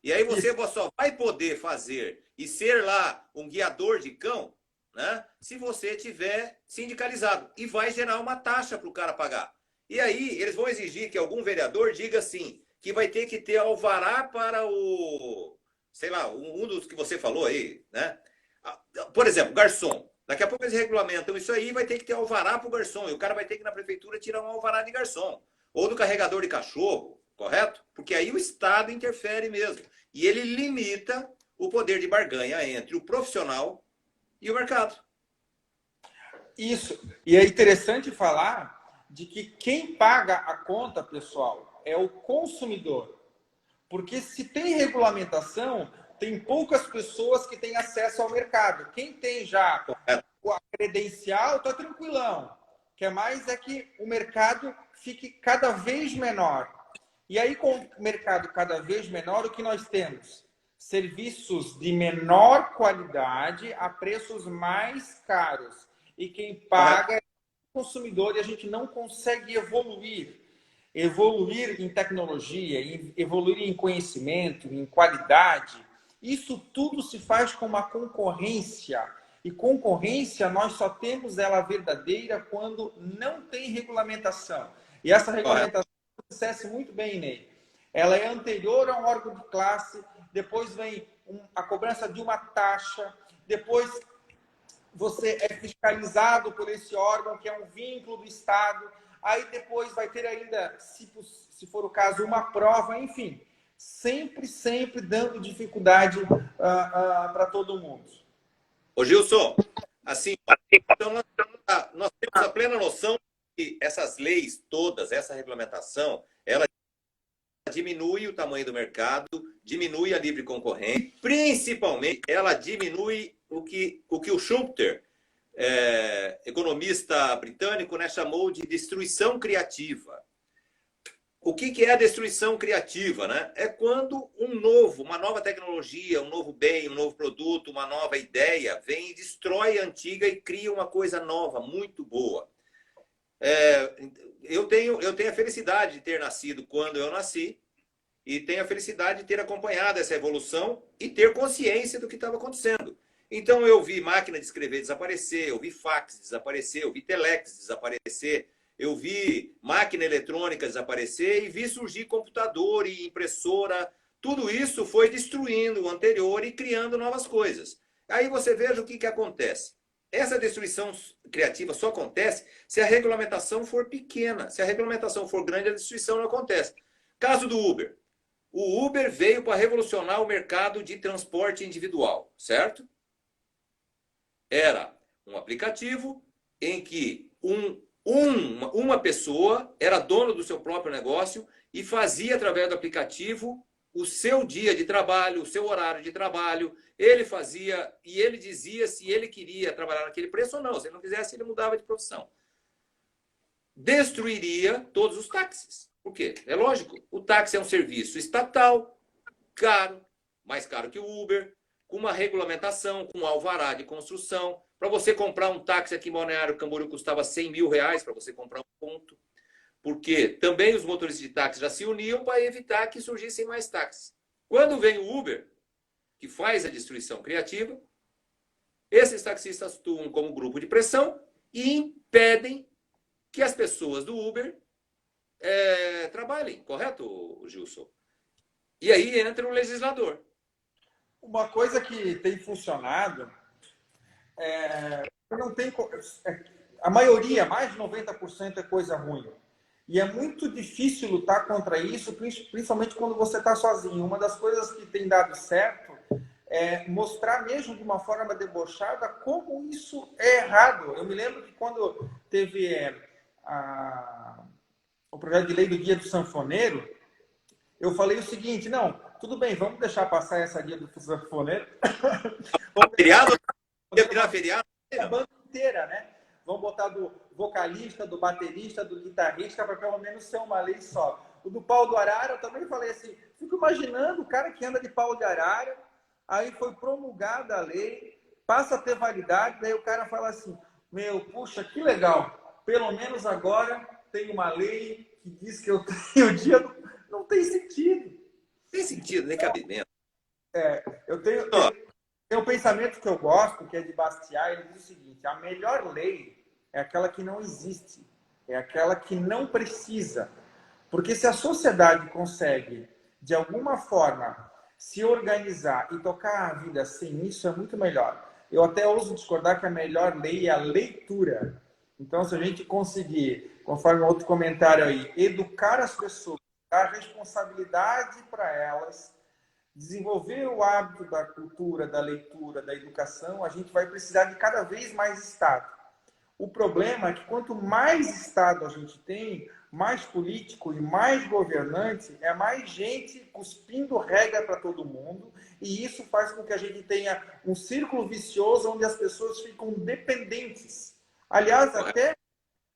E aí você só vai poder fazer e ser lá um guiador de cão, né, se você tiver sindicalizado. E vai gerar uma taxa para o cara pagar. E aí eles vão exigir que algum vereador diga assim, que vai ter que ter alvará para o... sei lá, um dos que você falou aí, né? Por exemplo, garçom. Daqui a pouco eles regulamentam isso aí, vai ter que ter alvará para o garçom. E o cara vai ter que ir na prefeitura tirar um alvará de garçom. Ou do carregador de cachorro, correto? Porque aí o Estado interfere mesmo. E ele limita o poder de barganha entre o profissional e o mercado. Isso. E é interessante falar de que quem paga a conta, pessoal, é o consumidor. Porque se tem regulamentação, tem poucas pessoas que têm acesso ao mercado. Quem tem já a credencial está tranquilão. O que é mais é que o mercado fique cada vez menor. E aí, com o mercado cada vez menor, o que nós temos? Serviços de menor qualidade a preços mais caros. E quem paga é o consumidor e a gente não consegue evoluir. Evoluir em tecnologia, evoluir em conhecimento, em qualidade. Isso tudo se faz com uma concorrência. E concorrência, nós só temos ela verdadeira quando não tem regulamentação. E essa regulamentação, você dissesse muito bem, Ney, ela é anterior a um órgão de classe, depois vem a cobrança de uma taxa, depois você é fiscalizado por esse órgão, que é um vínculo do Estado, aí depois vai ter ainda, se for o caso, uma prova, enfim, sempre dando dificuldade para todo mundo. Ô Gilson, assim, então nós temos a plena noção que essas leis todas, essa regulamentação, ela diminui o tamanho do mercado, diminui a livre concorrência, principalmente ela diminui o que o Schumpeter, economista britânico, né, chamou de destruição criativa. O que é a destruição criativa? Né? É quando uma nova tecnologia, um novo bem, um novo produto, uma nova ideia vem e destrói a antiga e cria uma coisa nova, muito boa. Eu tenho a felicidade de ter nascido quando eu nasci e tenho a felicidade de ter acompanhado essa evolução e ter consciência do que estava acontecendo. Então eu vi máquina de escrever desaparecer, eu vi fax desaparecer, eu vi telex desaparecer, eu vi máquina eletrônica desaparecer e vi surgir computador e impressora. Tudo isso foi destruindo o anterior e criando novas coisas. Aí você veja o que acontece. Essa destruição criativa só acontece se a regulamentação for pequena. Se a regulamentação for grande, a destruição não acontece. Caso do Uber. O Uber veio para revolucionar o mercado de transporte individual, certo? Era um aplicativo em que uma pessoa era dono do seu próprio negócio e fazia, através do aplicativo, o seu dia de trabalho, o seu horário de trabalho. Ele fazia e ele dizia se ele queria trabalhar naquele preço ou não. Se ele não quisesse, ele mudava de profissão. Destruiria todos os táxis. Por quê? É lógico. O táxi é um serviço estatal, caro, mais caro que o Uber, com uma regulamentação, com um alvará de construção. Para você comprar um táxi aqui em Balneário Camboriú custava R$100 mil para você comprar um ponto. Porque também os motoristas de táxi já se uniam para evitar que surgissem mais táxis. Quando vem o Uber, que faz a destruição criativa, esses taxistas atuam como grupo de pressão e impedem que as pessoas do Uber trabalhem, correto, Gilson? E aí entra o legislador. Uma coisa que tem funcionado não tem, a maioria, mais de 90% é coisa ruim. E é muito difícil lutar contra isso, principalmente quando você está sozinho. Uma das coisas que tem dado certo é mostrar mesmo de uma forma debochada como isso é errado. Eu me lembro que quando teve o projeto de lei do Dia do Sanfoneiro, eu falei o seguinte: não, tudo bem, vamos deixar passar essa Dia do Sanfoneiro. Feriado? Ia virar feriado? A banda inteira, né? Vamos botar do vocalista, do baterista, do guitarrista, para pelo menos ser uma lei só. O do pau do arara, eu também falei assim, fico imaginando o cara que anda de pau de arara, aí foi promulgada a lei, passa a ter validade, daí o cara fala assim, puxa, que legal, pelo menos agora tem uma lei que diz que eu tenho o dia do... Não tem sentido. Não tem sentido, nem cabimento. Eu tenho um pensamento que eu gosto, que é de Bastiat, ele diz o seguinte, a melhor lei é aquela que não existe, é aquela que não precisa. Porque se a sociedade consegue, de alguma forma, se organizar e tocar a vida sem isso, é muito melhor. Eu até ouso discordar que a melhor lei é a leitura. Então, se a gente conseguir, conforme outro comentário aí, educar as pessoas, dar responsabilidade para elas, desenvolver o hábito da cultura, da leitura, da educação, a gente vai precisar de cada vez mais Estado. O problema é que quanto mais Estado a gente tem, mais político e mais governante, é mais gente cuspindo regra para todo mundo, e isso faz com que a gente tenha um círculo vicioso onde as pessoas ficam dependentes. Aliás,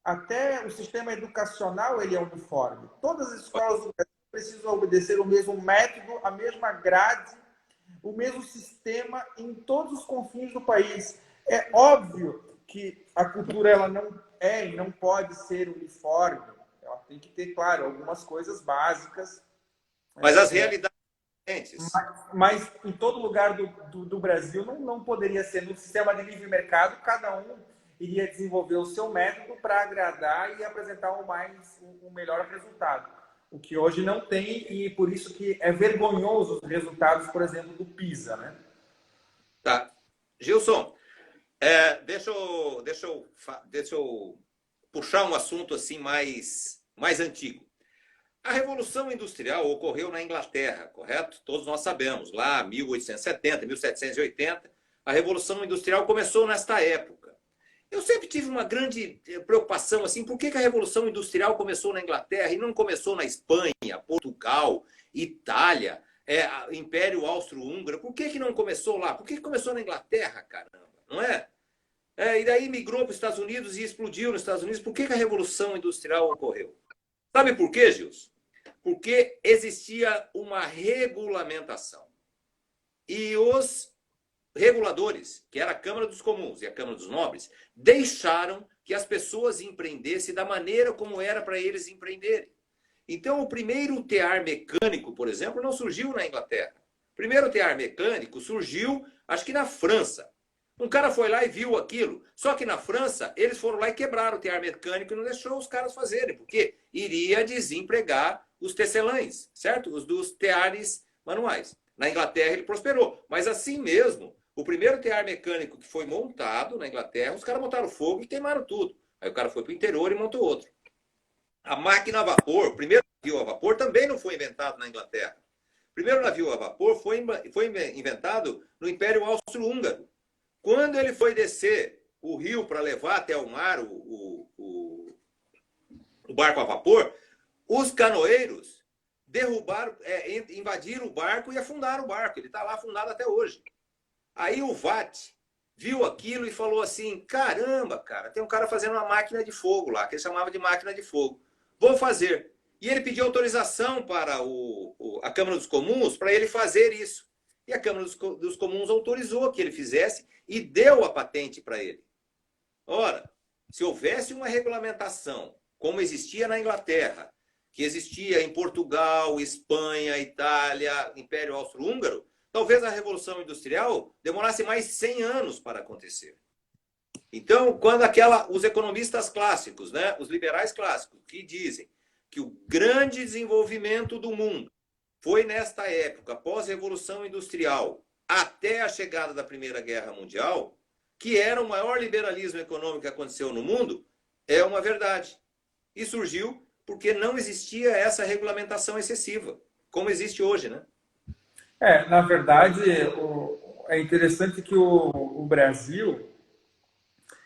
até o sistema educacional ele é uniforme. Todas as escolas do Brasil precisam obedecer o mesmo método, a mesma grade, o mesmo sistema em todos os confins do país. É óbvio que a cultura ela não é e não pode ser uniforme. Ela tem que ter, claro, algumas coisas básicas. Mas as realidades Entes. Mas em todo lugar do Brasil não poderia ser. No sistema de livre mercado, cada um iria desenvolver o seu método para agradar e apresentar o melhor resultado. O que hoje não tem, e por isso que é vergonhoso os resultados, por exemplo, do PISA, né? Tá. Gilson, deixa eu puxar um assunto assim mais antigo. A Revolução Industrial ocorreu na Inglaterra, correto? Todos nós sabemos, lá 1870, 1780, a Revolução Industrial começou nesta época. Eu sempre tive uma grande preocupação, assim, por que a Revolução Industrial começou na Inglaterra e não começou na Espanha, Portugal, Itália, Império Austro-Húngaro? Por que não começou lá? Por que começou na Inglaterra, caramba? Não é? E daí migrou para os Estados Unidos e explodiu nos Estados Unidos. Por que a Revolução Industrial ocorreu? Sabe por quê, Gilson? Porque existia uma regulamentação. E os reguladores, que era a Câmara dos Comuns e a Câmara dos Nobres, deixaram que as pessoas empreendessem da maneira como era para eles empreenderem. Então, o primeiro tear mecânico, por exemplo, não surgiu na Inglaterra. O primeiro tear mecânico surgiu, acho que na França. Um cara foi lá e viu aquilo. Só que na França, eles foram lá e quebraram o tear mecânico e não deixou os caras fazerem, porque iria desempregar os tecelães, certo? Os dos teares manuais. Na Inglaterra ele prosperou. Mas assim mesmo, o primeiro tear mecânico que foi montado na Inglaterra, os caras montaram fogo e queimaram tudo. Aí o cara foi para o interior e montou outro. A máquina a vapor, o primeiro navio a vapor, também não foi inventado na Inglaterra. O primeiro navio a vapor foi inventado no Império Austro-Húngaro. Quando ele foi descer o rio para levar até o mar o barco a vapor, os canoeiros derrubaram, invadiram o barco e afundaram o barco. Ele está lá afundado até hoje. Aí o Watt viu aquilo e falou assim, caramba, cara, tem um cara fazendo uma máquina de fogo lá, que ele chamava de máquina de fogo. Vou fazer. E ele pediu autorização para a Câmara dos Comuns para ele fazer isso. E a Câmara dos Comuns autorizou que ele fizesse e deu a patente para ele. Ora, se houvesse uma regulamentação, como existia na Inglaterra, que existia em Portugal, Espanha, Itália, Império Austro-Húngaro, talvez a Revolução Industrial demorasse mais 100 anos para acontecer. Então, quando os economistas clássicos, né, os liberais clássicos, que dizem que o grande desenvolvimento do mundo foi nesta época, pós-revolução industrial, até a chegada da Primeira Guerra Mundial, que era o maior liberalismo econômico que aconteceu no mundo, é uma verdade. E surgiu porque não existia essa regulamentação excessiva, como existe hoje, né? Na verdade, é interessante que o Brasil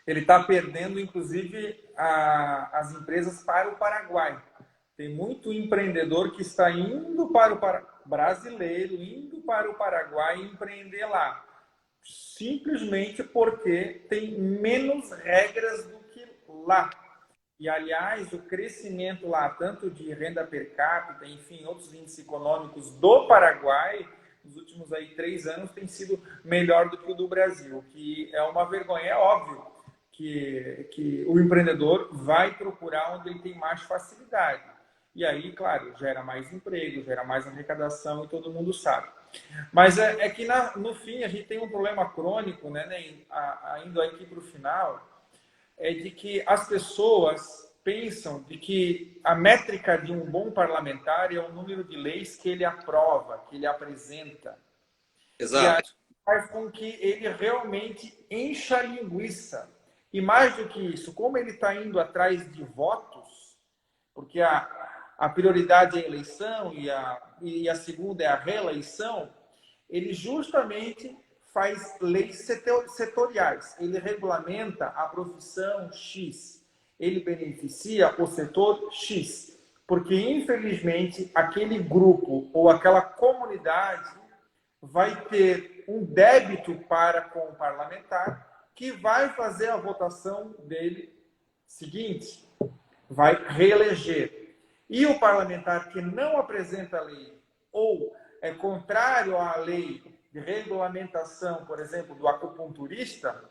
ele está perdendo, inclusive, as empresas para o Paraguai. Tem muito empreendedor que está indo para o brasileiro, indo para o Paraguai empreender lá. Simplesmente porque tem menos regras do que lá. E, aliás, o crescimento lá, tanto de renda per capita, enfim, outros índices econômicos do Paraguai, nos últimos 3 anos, tem sido melhor do que o do Brasil, que é uma vergonha. É óbvio que o empreendedor vai procurar onde ele tem mais facilidade. E aí, claro, gera mais emprego, gera mais arrecadação e todo mundo sabe. Mas é que no fim a gente tem um problema crônico, né, indo aqui para o final, é de que as pessoas pensam de que a métrica de um bom parlamentar é o número de leis que ele aprova, que ele apresenta. Exato. E faz com que ele realmente encha a linguiça. E mais do que isso, como ele está indo atrás de votos, porque a prioridade é a eleição e a segunda é a reeleição, ele justamente faz leis setoriais. Ele regulamenta a profissão X. Ele beneficia o setor X. Porque, infelizmente, aquele grupo ou aquela comunidade vai ter um débito para com o parlamentar que vai fazer a votação dele seguinte. Vai reeleger. E o parlamentar que não apresenta a lei ou é contrário à lei de regulamentação, por exemplo, do acupunturista,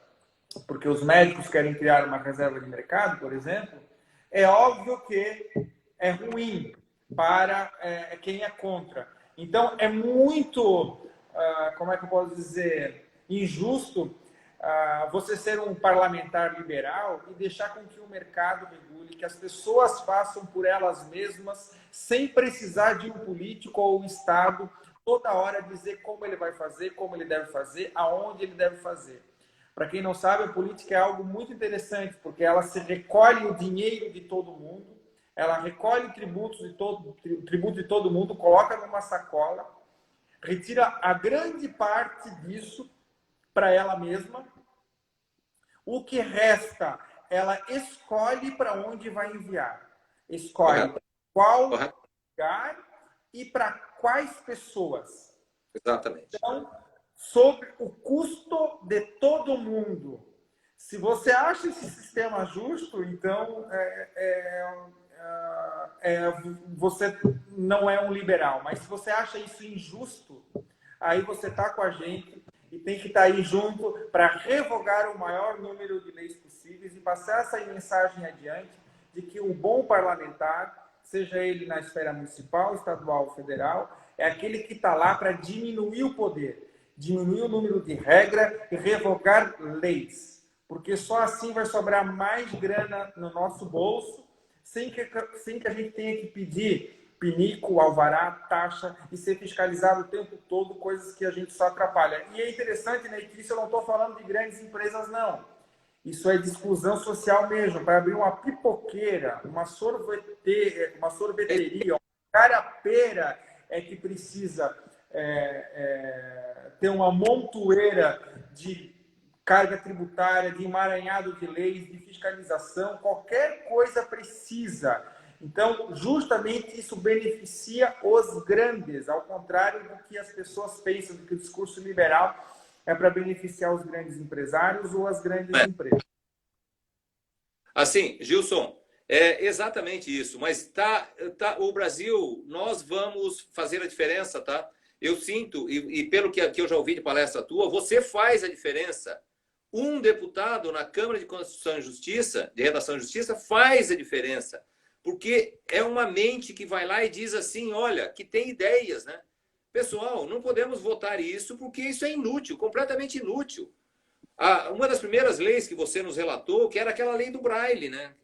porque os médicos querem criar uma reserva de mercado, por exemplo, é óbvio que é ruim para quem é contra. Então, é muito, como é que eu posso dizer, injusto você ser um parlamentar liberal e deixar com que o mercado regule, que as pessoas façam por elas mesmas, sem precisar de um político ou um Estado toda hora dizer como ele vai fazer, como ele deve fazer, aonde ele deve fazer. Para quem não sabe, a política é algo muito interessante, porque ela se recolhe o dinheiro de todo mundo, ela recolhe tributo de todo mundo, coloca numa sacola, retira a grande parte disso para ela mesma. O que resta, ela escolhe para onde vai enviar. Escolhe Correto. qual Correto. lugar e para quais pessoas. Exatamente. Então, sobre o custo de todo mundo. Se você acha esse sistema justo, então você não é um liberal. Mas se você acha isso injusto, aí você está com a gente e tem que estar aí junto para revogar o maior número de leis possíveis e passar essa mensagem adiante de que o bom parlamentar, seja ele na esfera municipal, estadual ou federal, é aquele que está lá para diminuir o poder, diminuir o número de regras e revogar leis. Porque só assim vai sobrar mais grana no nosso bolso, sem que a gente tenha que pedir pinico, alvará, taxa e ser fiscalizado o tempo todo, coisas que a gente só atrapalha. E é interessante, né, que isso eu não estou falando de grandes empresas, não. Isso é de exclusão social mesmo, para abrir uma pipoqueira, uma sorveteria, uma carapeira é que precisa ter uma montoeira de carga tributária, de emaranhado de leis, de fiscalização, qualquer coisa precisa. Então, justamente isso beneficia os grandes, ao contrário do que as pessoas pensam, que o discurso liberal é para beneficiar os grandes empresários ou as grandes empresas. Assim, Gilson, é exatamente isso. Mas o Brasil, nós vamos fazer a diferença, tá? Eu sinto, e pelo que eu já ouvi de palestra tua, você faz a diferença. Um deputado na Câmara de Constituição e Justiça, de Redação e Justiça, faz a diferença. Porque é uma mente que vai lá e diz assim, olha, que tem ideias, né? Pessoal, não podemos votar isso porque isso é inútil, completamente inútil. Uma das primeiras leis que você nos relatou, que era aquela lei do Braille, né?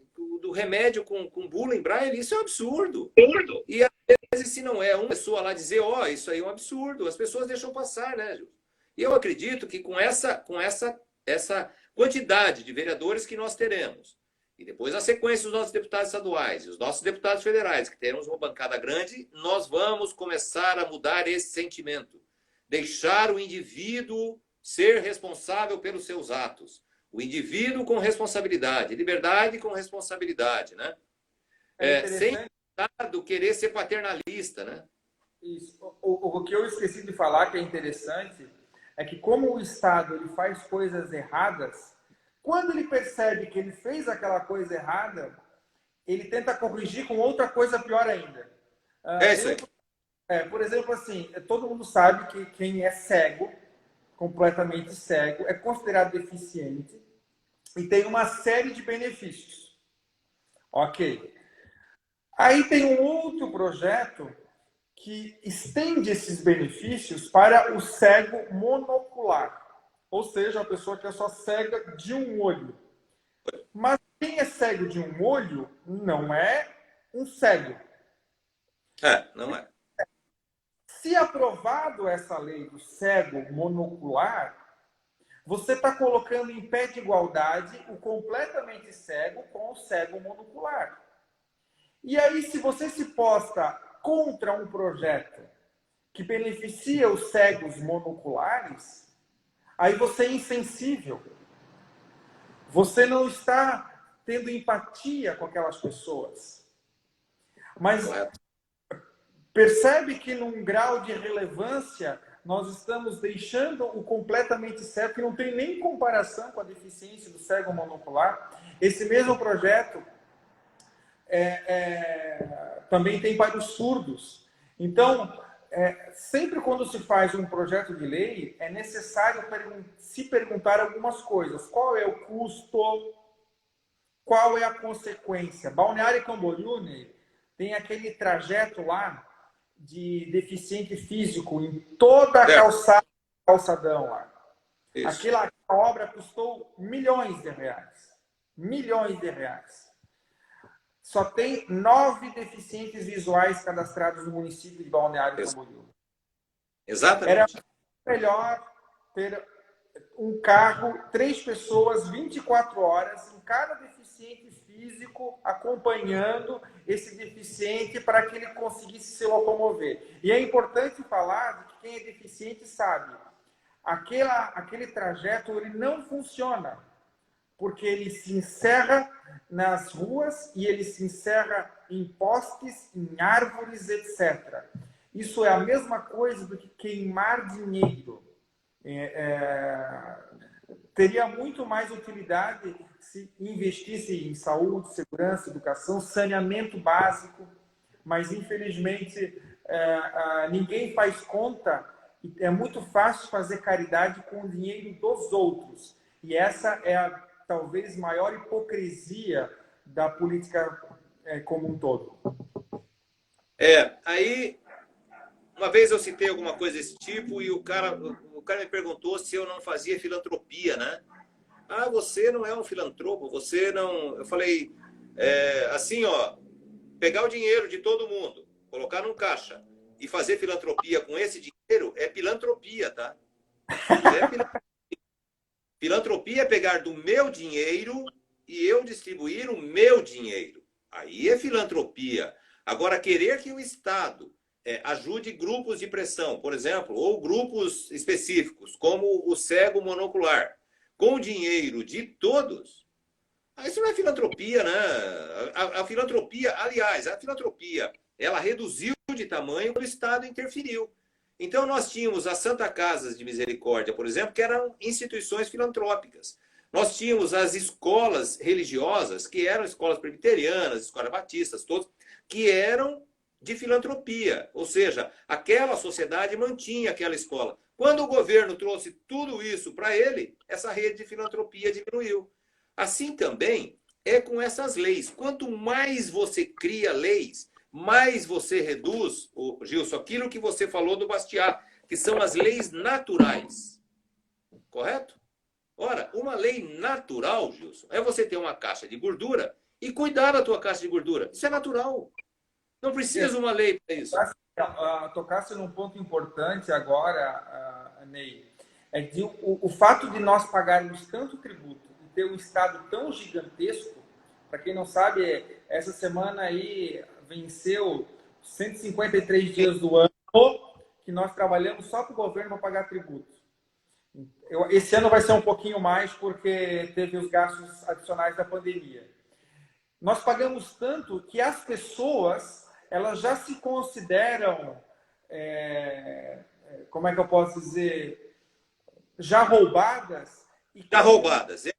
Do remédio com bula em Braille, isso é um absurdo. E às vezes, se não é uma pessoa lá dizer, isso aí é um absurdo, as pessoas deixam passar, né, Gil? E eu acredito que com essa quantidade de vereadores que nós teremos, e depois a sequência dos nossos deputados estaduais e os nossos deputados federais, que teremos uma bancada grande, nós vamos começar a mudar esse sentimento. Deixar o indivíduo ser responsável pelos seus atos. O indivíduo com responsabilidade, liberdade com responsabilidade, né? Sem querer ser paternalista, né? Isso. O que eu esqueci de falar, que é interessante, é que como o Estado ele faz coisas erradas, quando ele percebe que ele fez aquela coisa errada, ele tenta corrigir com outra coisa pior ainda. Isso aí. Por exemplo, assim, todo mundo sabe que quem é cego, completamente cego, é considerado deficiente e tem uma série de benefícios. Ok. Aí tem um outro projeto que estende esses benefícios para o cego monocular, ou seja, a pessoa que é só cega de um olho. Mas quem é cego de um olho não é um cego. Não é. Se aprovado essa lei do cego monocular, você está colocando em pé de igualdade o completamente cego com o cego monocular. E aí, se você se posta contra um projeto que beneficia os cegos monoculares, aí você é insensível. Você não está tendo empatia com aquelas pessoas. Mas percebe que num grau de relevância nós estamos deixando o completamente cego, que não tem nem comparação com a deficiência do cego monocular. Esse mesmo projeto também tem para os surdos. Então, sempre quando se faz um projeto de lei, é necessário se perguntar algumas coisas. Qual é o custo? Qual é a consequência? Balneário Camboriú tem aquele trajeto lá de deficiente físico em toda a calçada, calçadão lá. Aquela obra custou milhões de reais. Milhões de reais. Só tem 9 deficientes visuais cadastrados no município de Balneário Camboriú. Exatamente. Era melhor ter um carro, 3 pessoas, 24 horas, em cada deficiente físico, acompanhando esse deficiente para que ele conseguisse se locomover. E é importante falar que quem é deficiente sabe, aquele trajeto ele não funciona, porque ele se encerra nas ruas e ele se encerra em postes, em árvores, etc. Isso é a mesma coisa do que queimar dinheiro. Teria muito mais utilidade se investisse em saúde, segurança, educação, saneamento básico, mas infelizmente ninguém faz conta. É muito fácil fazer caridade com o dinheiro dos outros. E essa é a talvez maior hipocrisia da política como um todo. Aí uma vez eu citei alguma coisa desse tipo e o cara me perguntou se eu não fazia filantropia, né? Ah, você não é um filantropo, você não... Eu falei, assim, ó, pegar o dinheiro de todo mundo, colocar num caixa e fazer filantropia com esse dinheiro é filantropia, tá? Filantropia é pegar do meu dinheiro e eu distribuir o meu dinheiro. Aí é filantropia. Agora, querer que o Estado ajude grupos de pressão, por exemplo, ou grupos específicos, como o cego monocular, com o dinheiro de todos, isso não é filantropia, né? A filantropia, aliás, a filantropia, ela reduziu de tamanho quando o Estado interferiu. Então, nós tínhamos as Santa Casas de Misericórdia, por exemplo, que eram instituições filantrópicas. Nós tínhamos as escolas religiosas, que eram escolas presbiterianas, escolas batistas, todos, que eram de filantropia. Ou seja, aquela sociedade mantinha aquela escola. Quando o governo trouxe tudo isso para ele, essa rede de filantropia diminuiu. Assim também é com essas leis. Quanto mais você cria leis, mais você reduz, Gilson, aquilo que você falou do Bastiat, que são as leis naturais. Correto? Ora, uma lei natural, Gilson, é você ter uma caixa de gordura e cuidar da tua caixa de gordura. Isso é natural. Não precisa uma lei para isso. Tocasse num ponto importante agora, Ney, é que o fato de nós pagarmos tanto tributo e ter um Estado tão gigantesco, para quem não sabe, essa semana aí venceu 153 dias do ano que nós trabalhamos só para o governo para pagar tributo. Esse ano vai ser um pouquinho mais porque teve os gastos adicionais da pandemia. Nós pagamos tanto que as pessoas elas já se consideram, como é que eu posso dizer, já roubadas. Já roubadas, é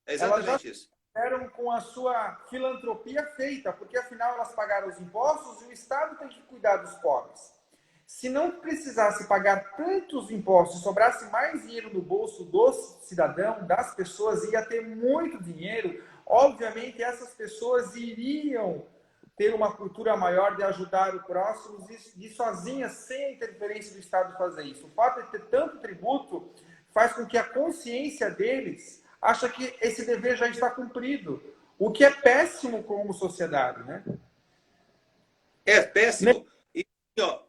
exatamente elas já isso. Eram com a sua filantropia feita, porque afinal elas pagaram os impostos e o Estado tem que cuidar dos pobres. Se não precisasse pagar tantos impostos, sobrasse mais dinheiro no bolso do cidadão, das pessoas, ia ter muito dinheiro, obviamente essas pessoas iriam ter uma cultura maior de ajudar o próximo e sozinhas, sem a interferência do Estado, fazer isso. O fato de ter tanto tributo faz com que a consciência deles acha que esse dever já está cumprido, o que é péssimo como sociedade, né? É péssimo. E, ó,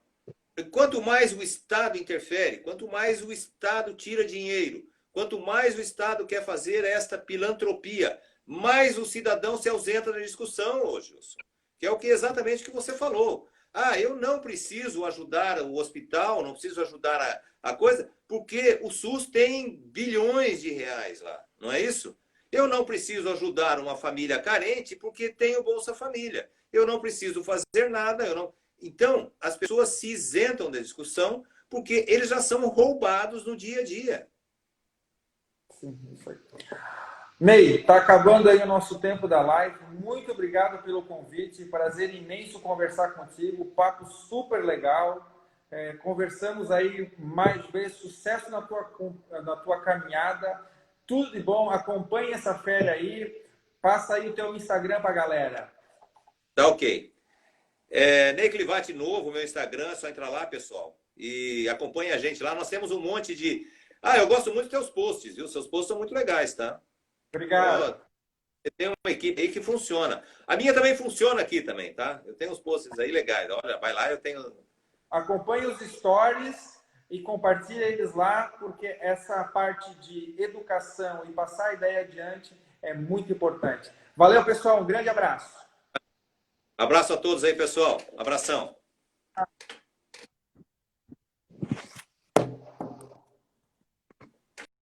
quanto mais o Estado interfere, quanto mais o Estado tira dinheiro, quanto mais o Estado quer fazer esta filantropia, mais o cidadão se ausenta da discussão hoje, Gilson. Que é exatamente o que você falou. Ah, eu não preciso ajudar o hospital, não preciso ajudar a coisa, porque o SUS tem bilhões de reais lá, não é isso? Eu não preciso ajudar uma família carente porque tem o Bolsa Família. Eu não preciso fazer nada, eu não... Então, as pessoas se isentam da discussão porque eles já são roubados no dia a dia. Sim, isso aí. Ney, está acabando aí o nosso tempo da live. Muito obrigado pelo convite. Prazer imenso conversar contigo. Papo super legal. Conversamos aí mais vezes. Sucesso na tua caminhada. Tudo de bom. Acompanhe essa férias aí. Passa aí o teu Instagram para a galera. Tá ok. Ney Clivati Novo, meu Instagram, é só entrar lá, pessoal. E acompanha a gente lá. Nós temos um monte de... eu gosto muito dos teus posts, viu? Seus posts são muito legais, tá? Obrigado. Você tem uma equipe aí que funciona. A minha também funciona aqui também, tá? Eu tenho uns posts aí legais. Olha, vai lá, eu tenho... Acompanhe os stories e compartilhe eles lá, porque essa parte de educação e passar a ideia adiante é muito importante. Valeu, pessoal. Um grande abraço. Abraço a todos aí, pessoal. Abração.